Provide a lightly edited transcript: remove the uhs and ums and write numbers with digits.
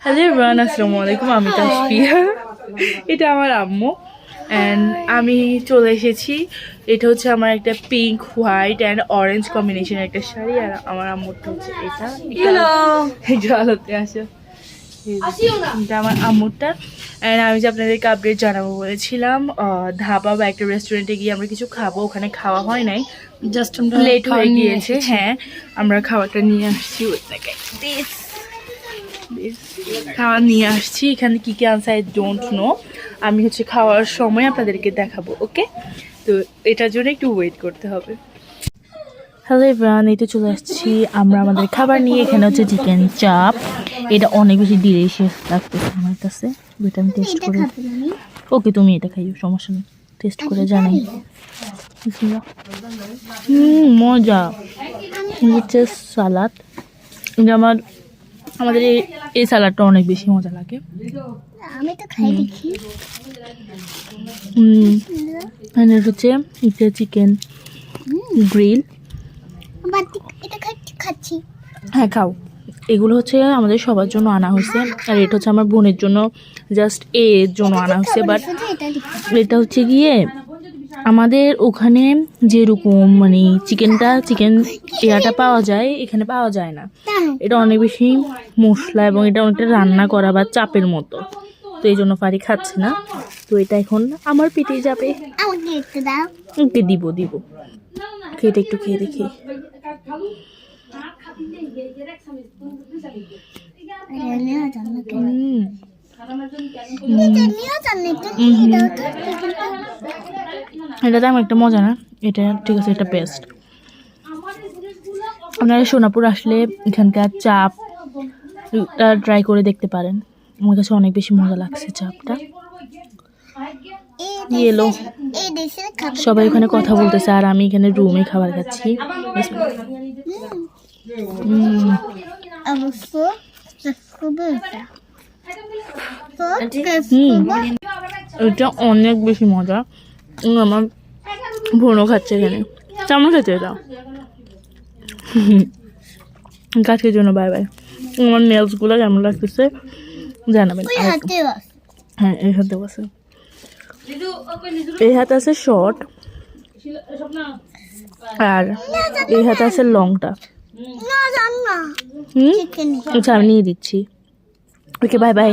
Hello everyone, আসসালামু আলাইকুম। আমি তাসফিয়া, এটা আমার আম্মু অ্যান্ড আমি চলে এসেছি। এটা হচ্ছে আমার একটা পিঙ্ক, হোয়াইট অ্যান্ড অরেঞ্জ কম্বিনেশনের একটা শাড়ি, আর আমার আম্মুরটা হচ্ছে এটা। একটু আলোতে আসো। এটা আমার আম্মুরটা। অ্যান্ড আমি যে আপনাদেরকে আপডেট জানাবো বলেছিলাম, ধাবা বা একটা রেস্টুরেন্টে গিয়ে আমরা কিছু খাবো, ওখানে খাওয়া হয় নাই, জাস্ট লেট হয়ে গিয়েছে। হ্যাঁ, আমরা খাওয়াটা নিয়ে আসছি, খাওয়া নিয়ে আসছি। এখানে কি কি আনছে আই ডোন্ট নো। আমি হচ্ছে খাওয়ার সময় আপনাদেরকে দেখাবো, ওকে? তো এটার জন্য একটু ওয়েট করতে হবে। হ্যালো এভরিওয়ান, এই তো চলে আসছি আমরা আমাদের খাবার নিয়ে। এখানে হচ্ছে চিকেন চাপ, এটা অনেক বেশি ডিলিশিয়াস লাগতেছে আমার কাছে। এটা আমি টেস্ট করে, ওকে তুমি এটা খাইও, সমস্যা নেই, টেস্ট করে জানাই। মজা। হচ্ছে সালাদ, আমাদের এই সালাডটা অনেক বেশি মজা লাগে। আমি তো খাই দেখি। হচ্ছে এটা চিকেন গ্রিল। এটা খাচ্ছি। হ্যাঁ খাও। এগুলো হচ্ছে আমাদের সবার জন্য আনা হয়েছে, আর এটা হচ্ছে আমার বোনের জন্য, জাস্ট এর জন্য আনা হয়েছে। বাট এটা হচ্ছে গিয়ে আমাদের ওখানে যেরকম মানে চিকেন এয়াটা পাওয়া যায়, এখানে পাওয়া যায় না। এটা অনেক বেশি মশলা এবং এটা অনেকটা রান্না করা বা চাপের মতো, তো এই জন্য ফারি খাচ্ছে না। তো এটা এখন আমার পেটে যাবে। ওকে দিব খেয়ে একটু খেয়ে দেখি। এটা তেমন একটা মজা না, এটা ঠিক আছে, এটা বেস্ট। আপনারা সোনাপুর আসলে এখানকার চাপ ট্রাই করে দেখতে পারেন। আমার কাছে অনেক বেশি মজা লাগছে চাপটা। এলো সবাই ওখানে কথা বলতেছে, আর আমি এখানে রুমে খাবার খাচ্ছি। এটা অনেক বেশি মজা। আমার বোনও খাচ্ছে এখানে, কেমন খেতে এটা। কাজের জন্য বাই বাই। আমার নেলসগুলো কেমন লাগতেছে জানাবেন। হ্যাঁ, এই হাতে আছে, এই হাতে আছে শর্ট, আর এই হাতে আছে লংটা। আচ্ছা আমি নিয়ে দিচ্ছি। Okay bye bye.